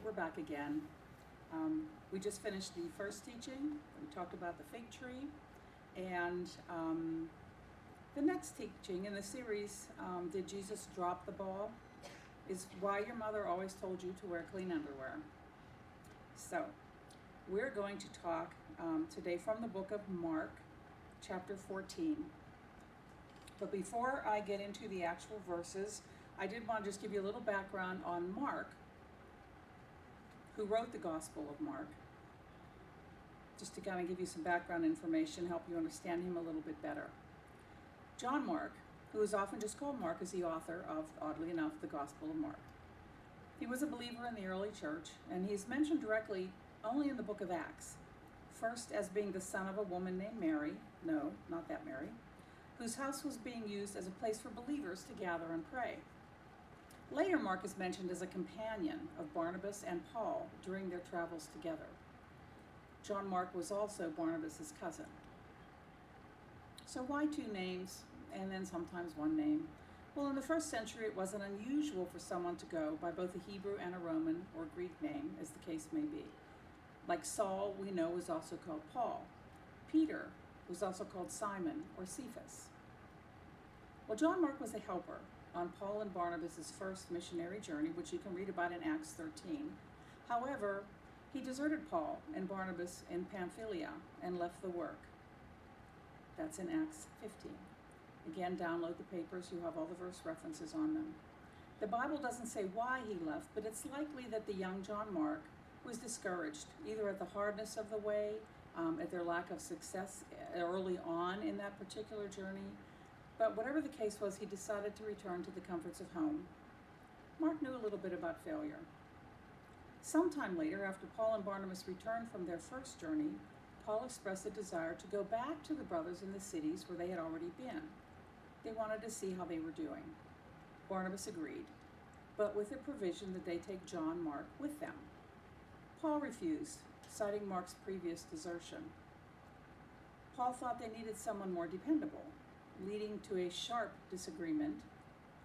we're back again. We just finished the first teaching. We talked about the fig tree. And the next teaching in the series, Did Jesus Drop the Ball?, is why your mother always told you to wear clean underwear. So, we're going to talk today from the book of Mark, chapter 14. But before I get into the actual verses, I did want to just give you a little background on Mark, who wrote the Gospel of Mark, just to kind of give you some background information, help you understand him a little bit better. John Mark, who is often just called Mark, is the author of, oddly enough, the Gospel of Mark. He was a believer in the early church, and he's mentioned directly only in the book of Acts, first as being the son of a woman named Mary, no, not that Mary, whose house was being used as a place for believers to gather and pray. Later, Mark is mentioned as a companion of Barnabas and Paul during their travels together. John Mark was also Barnabas' cousin. So why two names and then sometimes one name? Well, in the first century, it wasn't unusual for someone to go by both a Hebrew and a Roman or Greek name, as the case may be. Like Saul, we know, was also called Paul. Peter was also called Simon or Cephas. Well, John Mark was a helper on Paul and Barnabas' first missionary journey, which you can read about in Acts 13. However, he deserted Paul and Barnabas in Pamphylia and left the work. That's in Acts 15. Again, download the papers. You have all the verse references on them. The Bible doesn't say why he left, but it's likely that the young John Mark was discouraged, either at the hardness of the way, at their lack of success early on in that particular journey. But whatever the case was, he decided to return to the comforts of home. Mark knew a little bit about failure. Sometime later, after Paul and Barnabas returned from their first journey, Paul expressed a desire to go back to the brothers in the cities where they had already been. They wanted to see how they were doing. Barnabas agreed, but with the provision that they take John Mark with them. Paul refused, citing Mark's previous desertion. Paul thought they needed someone more dependable, leading to a sharp disagreement,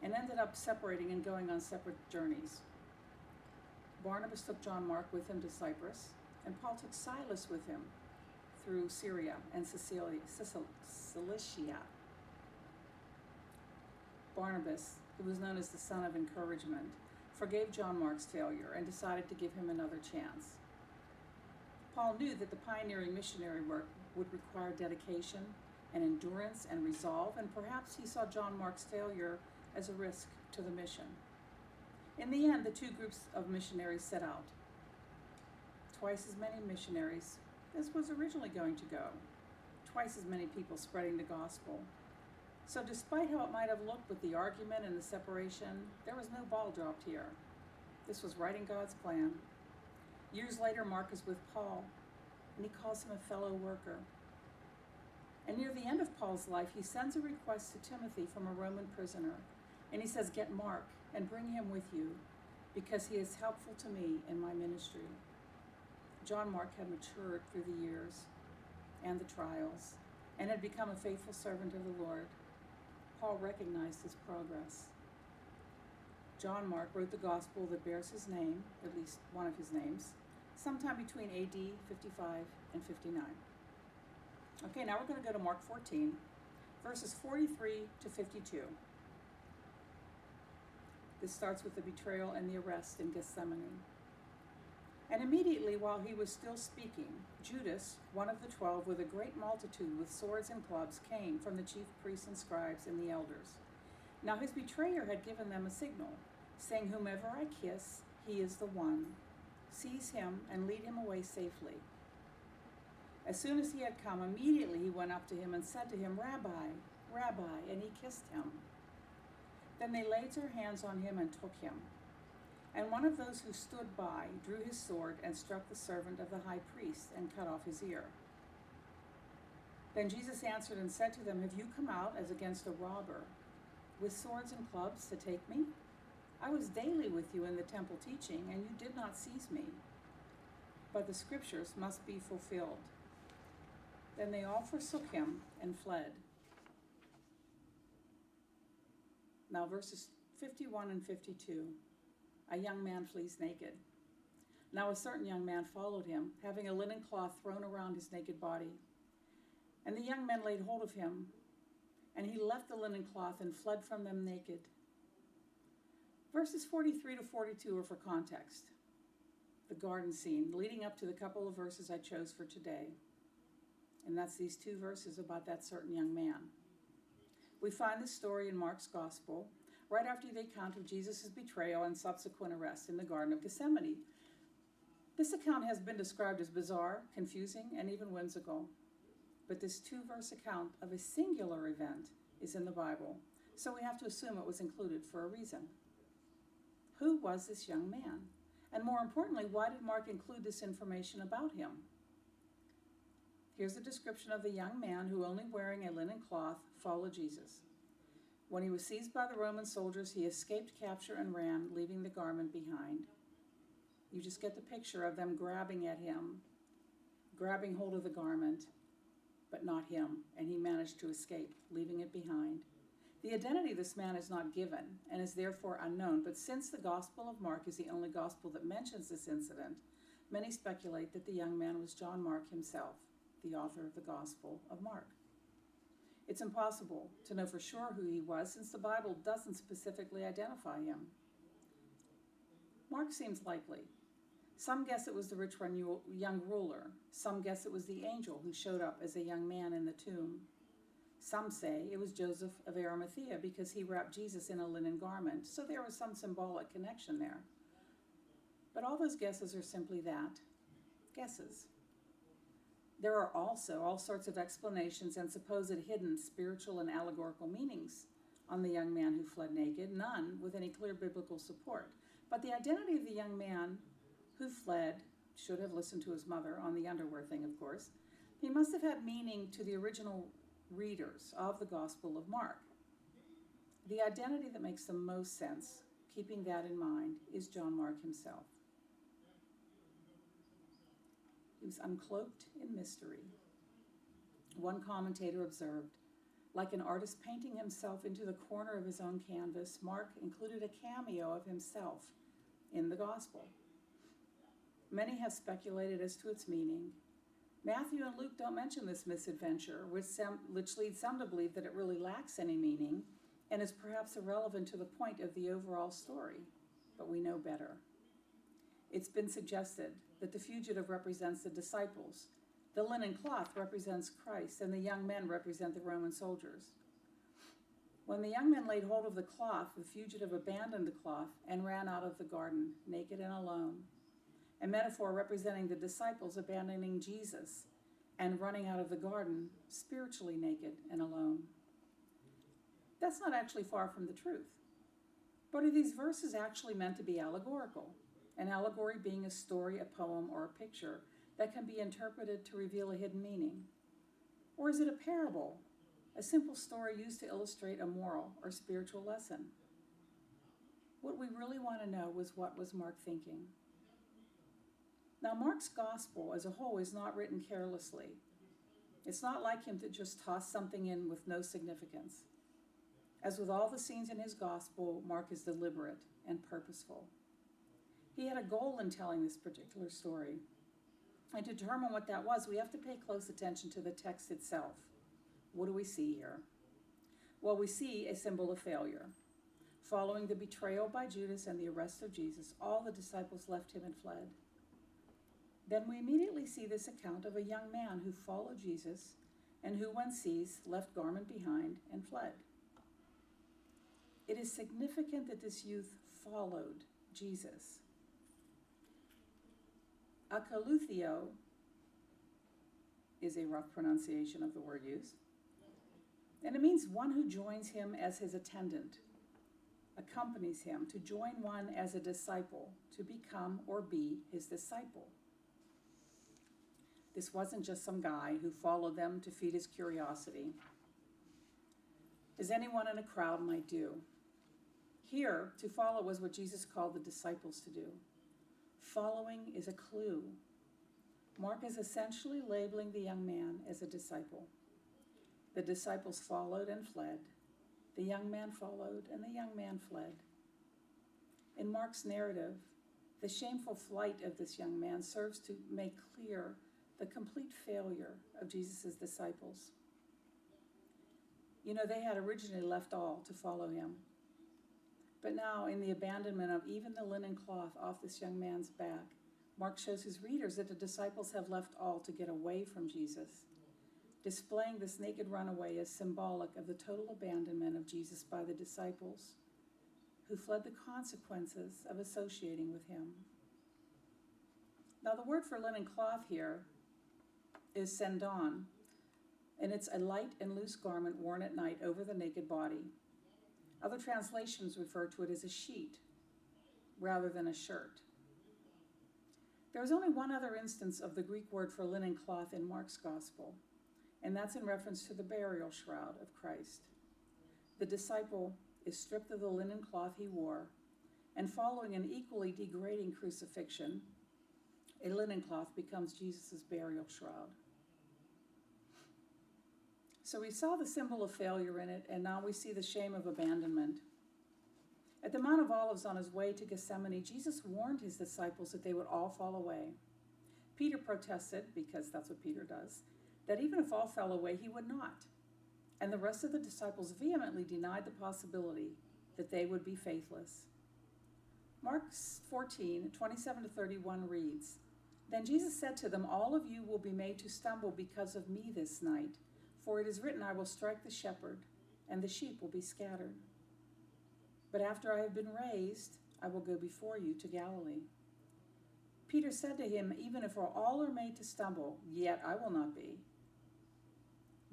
and ended up separating and going on separate journeys. Barnabas took John Mark with him to Cyprus, and Paul took Silas with him through Syria and Cilicia. Barnabas, who was known as the son of encouragement, forgave John Mark's failure and decided to give him another chance. Paul knew that the pioneering missionary work would require dedication and endurance and resolve, and perhaps he saw John Mark's failure as a risk to the mission. In the end, the two groups of missionaries set out. Twice as many missionaries as was originally going to go. Twice as many people spreading the gospel. So despite how it might have looked with the argument and the separation, there was no ball dropped here. This was right in God's plan. Years later, Mark is with Paul, and he calls him a fellow worker. And near the end of Paul's life, he sends a request to Timothy from a Roman prisoner. And he says, "Get Mark and bring him with you, because he is helpful to me in my ministry." John Mark had matured through the years and the trials, and had become a faithful servant of the Lord. Paul recognized his progress. John Mark wrote the gospel that bears his name, at least one of his names, sometime between AD 55 and 59. Okay, now we're going to go to Mark 14, verses 43 to 52. This starts with the betrayal and the arrest in Gethsemane. And immediately while he was still speaking, Judas, one of the 12, with a great multitude with swords and clubs, came from the chief priests and scribes and the elders. Now his betrayer had given them a signal, saying, "Whomever I kiss, he is the one. Seize him and lead him away safely." As soon as he had come, immediately he went up to him and said to him, "Rabbi, Rabbi," and he kissed him. Then they laid their hands on him and took him. And one of those who stood by drew his sword and struck the servant of the high priest and cut off his ear. Then Jesus answered and said to them, "Have you come out as against a robber, with swords and clubs to take me? I was daily with you in the temple teaching, and you did not seize me. But the scriptures must be fulfilled." Then they all forsook him and fled. Now verses 51 and 52. A young man flees naked. Now a certain young man followed him, having a linen cloth thrown around his naked body. And the young men laid hold of him, and he left the linen cloth and fled from them naked. Verses 43 to 42 are for context. The garden scene, leading up to the couple of verses I chose for today. And that's these two verses about that certain young man. We find this story in Mark's Gospel, right after the account of Jesus' betrayal and subsequent arrest in the Garden of Gethsemane. This account has been described as bizarre, confusing, and even whimsical. But this two-verse account of a singular event is in the Bible, so we have to assume it was included for a reason. Who was this young man? And more importantly, why did Mark include this information about him? Here's a description of the young man who, only wearing a linen cloth, followed Jesus. When he was seized by the Roman soldiers, he escaped capture and ran, leaving the garment behind. You just get the picture of them grabbing at him, grabbing hold of the garment, but not him, and he managed to escape, leaving it behind. The identity of this man is not given and is therefore unknown, but since the Gospel of Mark is the only gospel that mentions this incident, many speculate that the young man was John Mark himself, the author of the Gospel of Mark. It's impossible to know for sure who he was, since the Bible doesn't specifically identify him. Mark seems likely. Some guess it was the rich young ruler. Some guess it was the angel who showed up as a young man in the tomb. Some say it was Joseph of Arimathea because he wrapped Jesus in a linen garment, so there was some symbolic connection there. But all those guesses are simply that, guesses. There are also all sorts of explanations and supposed hidden spiritual and allegorical meanings on the young man who fled naked, none with any clear biblical support. But the identity of the young man who fled should have listened to his mother on the underwear thing, of course. He must have had meaning to the original readers of the Gospel of Mark. The identity that makes the most sense, keeping that in mind, is John Mark himself. He was uncloaked in mystery. One commentator observed, like an artist painting himself into the corner of his own canvas, Mark included a cameo of himself in the Gospel. Many have speculated as to its meaning. Matthew and Luke don't mention this misadventure, which leads some to believe that it really lacks any meaning and is perhaps irrelevant to the point of the overall story. But we know better. It's been suggested that the fugitive represents the disciples, the linen cloth represents Christ, and the young men represent the Roman soldiers. When the young men laid hold of the cloth, the fugitive abandoned the cloth and ran out of the garden, naked and alone. A metaphor representing the disciples abandoning Jesus and running out of the garden, spiritually naked and alone. That's not actually far from the truth. But are these verses actually meant to be allegorical? An allegory being a story, a poem, or a picture that can be interpreted to reveal a hidden meaning? Or is it a parable, a simple story used to illustrate a moral or spiritual lesson? What we really want to know was, what was Mark thinking? Now, Mark's gospel as a whole is not written carelessly. It's not like him to just toss something in with no significance. As with all the scenes in his gospel, Mark is deliberate and purposeful. He had a goal in telling this particular story. And to determine what that was, we have to pay close attention to the text itself. What do we see here? Well, we see a symbol of failure. Following the betrayal by Judas and the arrest of Jesus, all the disciples left him and fled. Then we immediately see this account of a young man who followed Jesus and who, when seized, left garment behind and fled. It is significant that this youth followed Jesus. Akaluthio is a rough pronunciation of the word used, and it means one who joins him as his attendant, accompanies him, to join one as a disciple, to become or be his disciple. This wasn't just some guy who followed them to feed his curiosity, as anyone in a crowd might do. Here, to follow was what Jesus called the disciples to do. Following is a clue. Mark is essentially labeling the young man as a disciple. The disciples followed and fled. The young man followed, and the young man fled. In Mark's narrative, The shameful flight of this young man serves to make clear the complete failure of Jesus' disciples. You know, they had originally left all to follow him. But now, in the abandonment of even the linen cloth off this young man's back, Mark shows his readers that the disciples have left all to get away from Jesus, displaying this naked runaway as symbolic of the total abandonment of Jesus by the disciples, who fled the consequences of associating with him. Now, the word for linen cloth here is sendon, and it's a light and loose garment worn at night over the naked body. Other translations refer to it as a sheet rather than a shirt. There is only one other instance of the Greek word for linen cloth in Mark's gospel, and that's in reference to the burial shroud of Christ. The disciple is stripped of the linen cloth he wore, and following an equally degrading crucifixion, a linen cloth becomes Jesus' burial shroud. So we saw the symbol of failure in it, and now we see the shame of abandonment. At the Mount of Olives, on his way to Gethsemane, Jesus warned his disciples that they would all fall away. Peter protested, because that's what Peter does, that even if all fell away, he would not. And the rest of the disciples vehemently denied the possibility that they would be faithless. Mark 14, 27-31 reads, "Then Jesus said to them, 'All of you will be made to stumble because of me this night. For it is written, I will strike the shepherd, and the sheep will be scattered. But after I have been raised, I will go before you to Galilee.' Peter said to him, 'Even if all are made to stumble, yet I will not be.'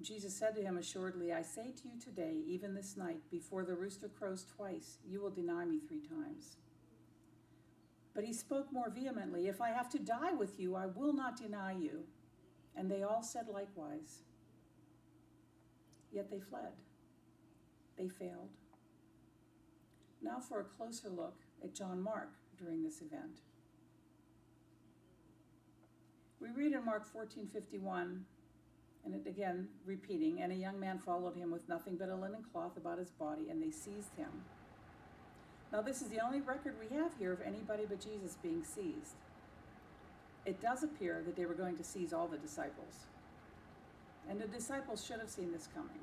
Jesus said to him, 'Assuredly, I say to you today, even this night, before the rooster crows twice, you will deny me 3 times. But he spoke more vehemently, 'If I have to die with you, I will not deny you.' And they all said likewise. Yet they fled. They failed. Now for a closer look at John Mark during this event. We read in Mark 14:51, and it again repeating, 'And a young man followed him with nothing but a linen cloth about his body, and they seized him.' Now this is the only record we have here of anybody but Jesus being seized. It does appear that they were going to seize all the disciples. And the disciples should have seen this coming.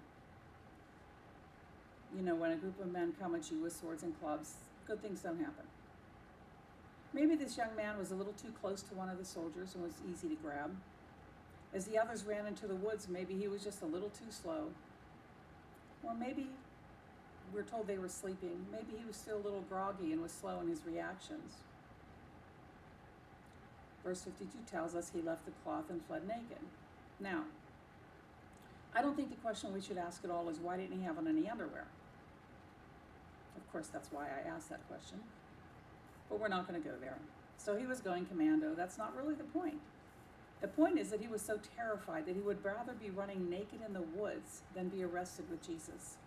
You know, when a group of men come at you with swords and clubs, good things don't happen. Maybe this young man was a little too close to one of the soldiers and was easy to grab. As the others ran into the woods, maybe he was just a little too slow. Or maybe, we're told they were sleeping, maybe he was still a little groggy and was slow in his reactions. Verse 52 tells us he left the cloth and fled naked. Now, I don't think the question we should ask at all is, why didn't he have on any underwear? Of course, that's why I asked that question. But we're not going to go there. So he was going commando. That's not really the point. The point is that he was so terrified that he would rather be running naked in the woods than be arrested with Jesus.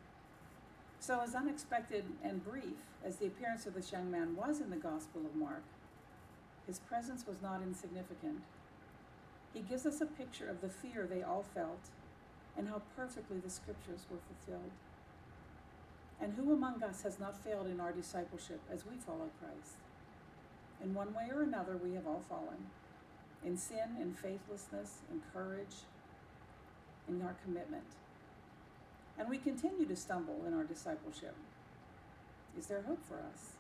So as unexpected and brief as the appearance of this young man was in the Gospel of Mark, his presence was not insignificant. He gives us a picture of the fear they all felt and how perfectly the scriptures were fulfilled. And who among us has not failed in our discipleship as we follow Christ? In one way or another, we have all fallen. In sin, in faithlessness, in courage, in our commitment. And we continue to stumble in our discipleship. Is there hope for us?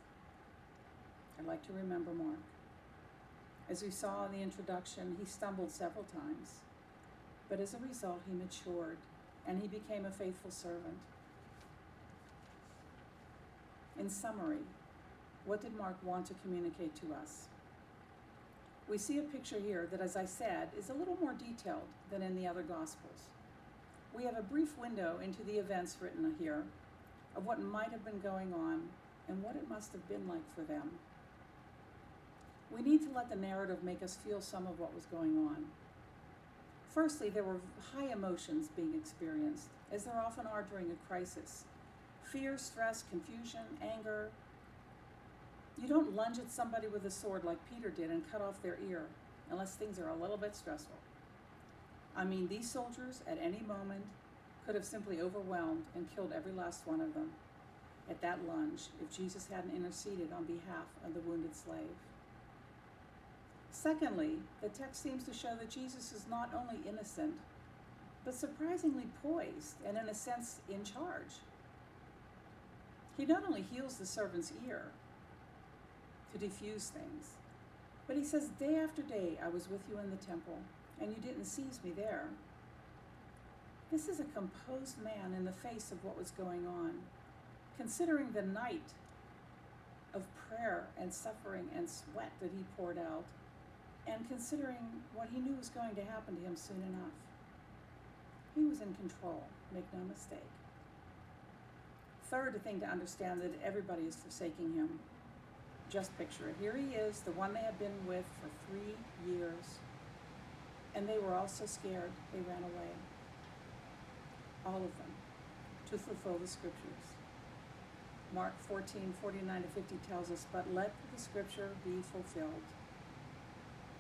I'd like to remember Mark. As we saw in the introduction, he stumbled several times. But as a result, he matured and he became a faithful servant. In summary, what did Mark want to communicate to us? We see a picture here that, as I said, is a little more detailed than in the other Gospels. We have a brief window into the events written here of what might have been going on and what it must have been like for them. We need to let the narrative make us feel some of what was going on. Firstly, there were high emotions being experienced, as there often are during a crisis. Fear, stress, confusion, anger. You don't lunge at somebody with a sword like Peter did and cut off their ear, unless things are a little bit stressful. I mean, these soldiers at any moment could have simply overwhelmed and killed every last one of them at that lunge if Jesus hadn't interceded on behalf of the wounded slave. Secondly, the text seems to show that Jesus is not only innocent, but surprisingly poised and, in a sense, in charge. He not only heals the servant's ear to diffuse things, but he says, day after day I was with you in the temple, and you didn't seize me there. This is a composed man in the face of what was going on, considering the night of prayer and suffering and sweat that he poured out, and considering what he knew was going to happen to him soon enough. He was in control, make no mistake. Third thing to understand, that everybody is forsaking him. Just picture it. Here he is, the one they had been with for 3 years, and they were all so scared they ran away. All of them, to fulfill the scriptures. Mark 14:49-50 tells us, but let the scripture be fulfilled.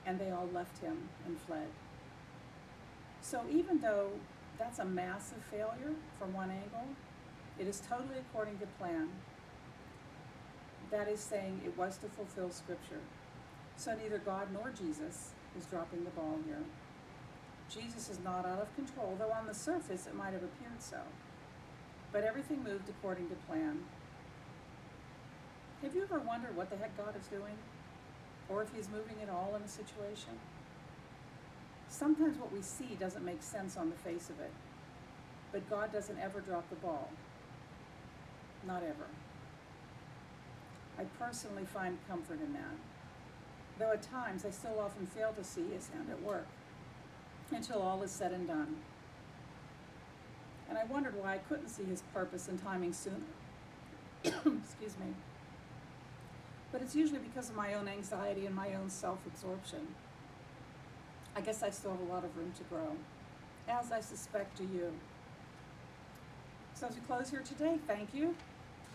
And they all left him and fled. So even though that's a massive failure from one angle, it is totally according to plan. That is saying it was to fulfill scripture. So neither God nor Jesus is dropping the ball here. Jesus is not out of control, though on the surface it might have appeared so. But everything moved according to plan. Have you ever wondered what the heck God is doing? Or if he's moving at all in a situation? Sometimes what we see doesn't make sense on the face of it. But God doesn't ever drop the ball. Not ever. I personally find comfort in that. Though at times I still often fail to see his hand at work until all is said and done. And I wondered why I couldn't see his purpose and timing sooner. Excuse me. But it's usually because of my own anxiety and my own self-absorption. I guess I still have a lot of room to grow, as I suspect do you. So as we close here today, thank you.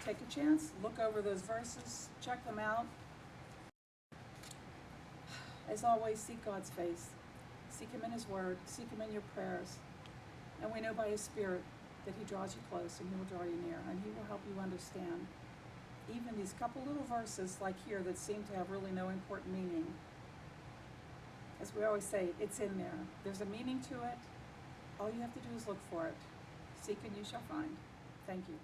Take a chance, look over those verses, check them out. As always, seek God's face. Seek him in his word, seek him in your prayers. And we know by his Spirit that he draws you close and he will draw you near, and he will help you understand even these couple little verses like here that seem to have really no important meaning. As we always say, it's in there. There's a meaning to it. All you have to do is look for it. Seek and you shall find. Thank you.